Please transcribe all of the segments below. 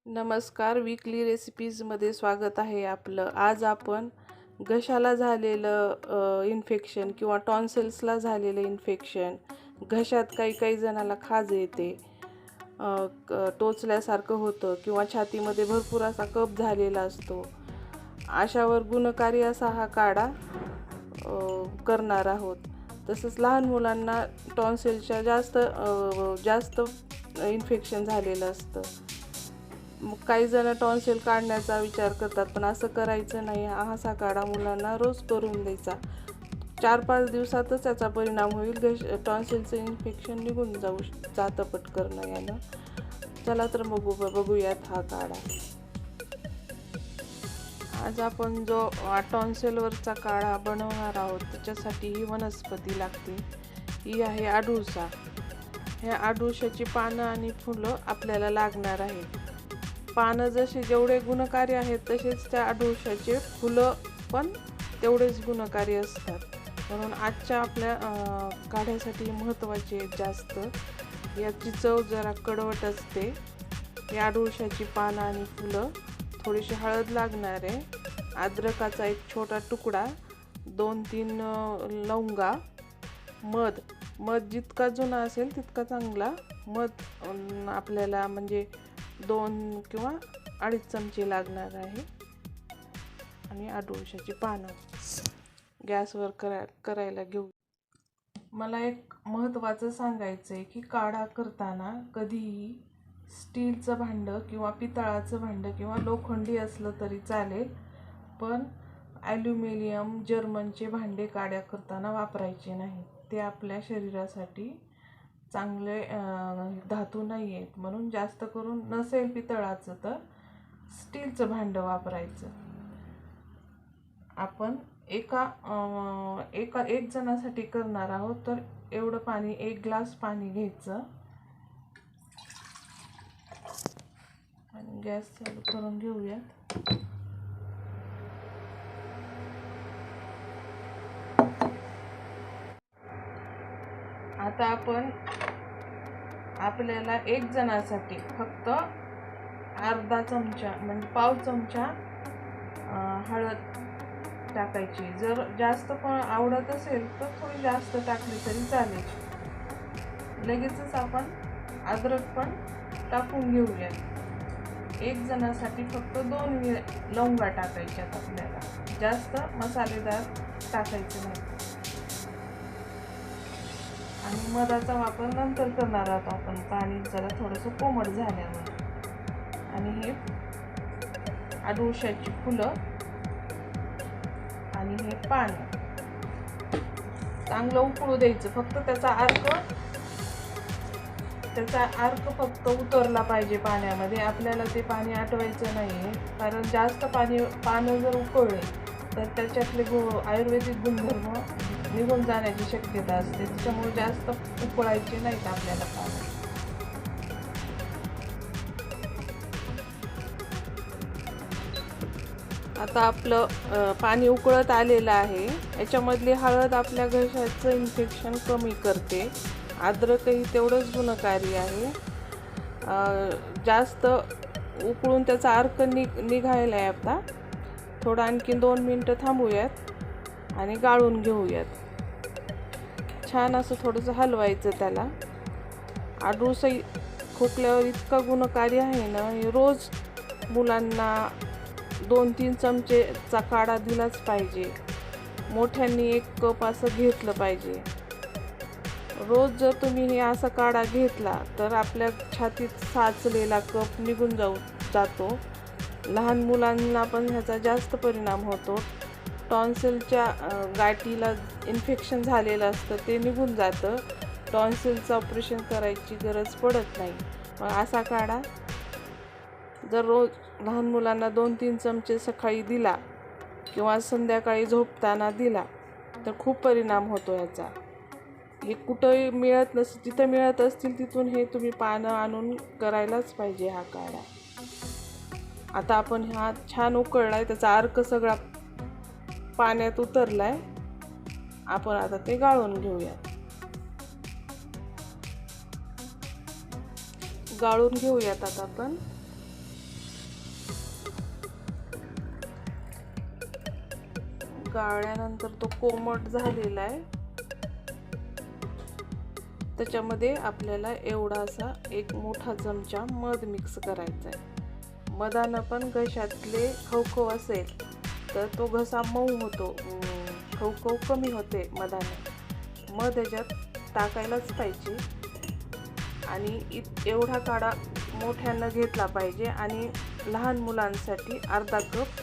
नमस्कार, वीकली रेसिपीजमध्ये स्वागत आहे आपलं. आज आपण घशाला झालेलं इन्फेक्शन किंवा टॉन्सिल्सला झालेलं इन्फेक्शन, घशात काही काही जणाला खाज येते, टोचल्यासारखं होतं किंवा छातीमध्ये भरपूर असा कफ झालेला असतो. अशावर गुणकारी असा हा काढा करणार आहोत. तसंच लहान मुलांना टॉन्सिलच्या जास्त इन्फेक्शन झालेलं असतं. मग काही जण टॉन्सिल काढण्याचा विचार करतात, पण असं करायचं नाही. असा काढा मुलांना रोज करून द्यायचा. 4-5 दिवसातच त्याचा परिणाम होईल. टॉन्सिलचं इन्फेक्शन निघून जातं पटकन यानं. चला तर बघूयात हा काढा. आज आपण जो टॉन्सिलवरचा काढा बनवणार आहोत त्याच्यासाठी ही वनस्पती लागते. ही आहे अडुळसा. ह्या अडुळशाची पानं आणि फुलं आपल्याला लागणार आहेत. पानं जेवढे गुणकारी आहेत तसेच त्या अडुळशाचे फुलं पण तेवढेच गुणकारी असतात. म्हणून आजच्या आपल्या काढ्यासाठी महत्त्वाचे आहेत जास्त. याची चव जरा कडवट असते. या अडुळशाची पानं आणि फुलं, थोडीशी हळद लागणार आहे, अद्रकाचा एक छोटा तुकडा, 2-3 लवंगा, मध जितका जुना असेल तितका चांगला. मध आपल्याला म्हणजे 2 किंवा 2.5 चमचे लागणार आहे. आणि अडुळशाची पानं गॅसवर करायला घेऊ. मला एक महत्त्वाचं सांगायचं आहे की काढा करताना कधीही स्टीलचं भांडं किंवा पितळाचं भांडं किंवा लोखंडी असलं तरी चालेल, पण ॲल्युमिनियम, जर्मनचे भांडे काढ्या करताना वापरायचे नाही. ते आपल्या शरीरासाठी चांगले धातू नाही आहेत. म्हणून जास्त करून नसेल पितळाचं तर स्टीलचं भांडं वापरायचं. आपण एक जणासाठी करणार आहोत तर एवढं पाणी, 1 ग्लास पाणी घ्यायचं आणि गॅस चालू करून घेऊयात. आता आपल्याला 1 जणासाठी फक्त अर्धा चमचा म्हणजे पाव चमचा हळद टाकायची. जर जास्त पण आवडत असेल तर थोडी जास्त टाकली तरी चालेल. लगेचच आपण अद्रक पण टाकून घेऊयात. 1 जणासाठी फक्त 2 लवंगा टाकायच्यात आपल्याला. जास्त मसालेदार टाकायचे नाही. आणि मधाचा वापर नंतर करणार आहोत आपण, पाणी जरा थोडंसं कोमट झाल्यावर. आणि हे अडुळशाची फुलं आणि हे पानं चांगलं उकळू द्यायचं. फक्त त्याचा अर्क फक्त उतरला पाहिजे पाण्यामध्ये. आपल्याला ते पाणी आटवायचं नाही, कारण जास्त पानं जर उकळले तर त्याच्यातले आयुर्वेदिक गुणधर्म निघून जाण्याची शक्यता असते. त्याच्यामुळे जास्त उकळायचे नाहीत आपल्याला पानं. आता आपलं पाणी उकळत आलेलं आहे. याच्यामधली हळद आपल्या घशाचं इन्फेक्शन कमी करते. अद्रकही तेवढंच गुणकारी आहे. जास्त उकळून त्याचा अर्क निघायला आहे. आता थोडं आणखी 2 मिनटं थांबूयात आणि गाळून घेऊयात. छान असं थोडंसं हलवायचं त्याला. अडुळसा खोकल्यावर इतका गुणकारी आहे ना, रोज मुलांना 2-3 चमचेचा काढा दिलाच पाहिजे. मोठ्यांनी 1 कप असं घेतलं पाहिजे. रोज जर तुम्ही हे असा काढा घेतला तर आपल्या छातीत साचलेला कफ निघून जातो. लहान मुलांना पण ह्याचा जास्त परिणाम होतो. टॉन्सिलच्या गाठीला इन्फेक्शन झालेलं असतं, ते निघून जातं. टॉन्सिलचं ऑपरेशन करायची गरज पडत नाही. मग असा काढा जर रोज लहान मुलांना 2-3 चमचे सकाळी दिला किंवा संध्याकाळी झोपताना दिला तर खूप परिणाम होतो याचा. हे कुठंही मिळत नसेल, जिथं मिळत असतील तिथून हे तुम्ही पानं आणून करायलाच पाहिजे हा काढा. आता आपण हा छान उकळलाय, त्याचा अर्क सगळा पाण्यात उतरलाय. आपण आता ते गाळून घेऊयात. आता आपण गाळल्यानंतर तो कोमट झालेला आहे. त्याच्यामध्ये आपल्याला एवढा असा एक मोठा चमचा मध मिक्स करायचा आहे. मधानं पण घशातले खवखव असेल तर तो घसा मऊ होतो, खवखव कमी होते मधाने. मध याच्यात टाकायलाच पाहिजे आणि एवढा काढा मोठ्यानं घेतला पाहिजे आणि लहान मुलांसाठी अर्धा कप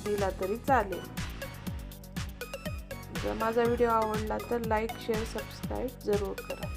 दिला तरी चालेल. जर माझा व्हिडिओ आवडला तर लाईक, शेअर, सबस्क्राईब जरूर करा.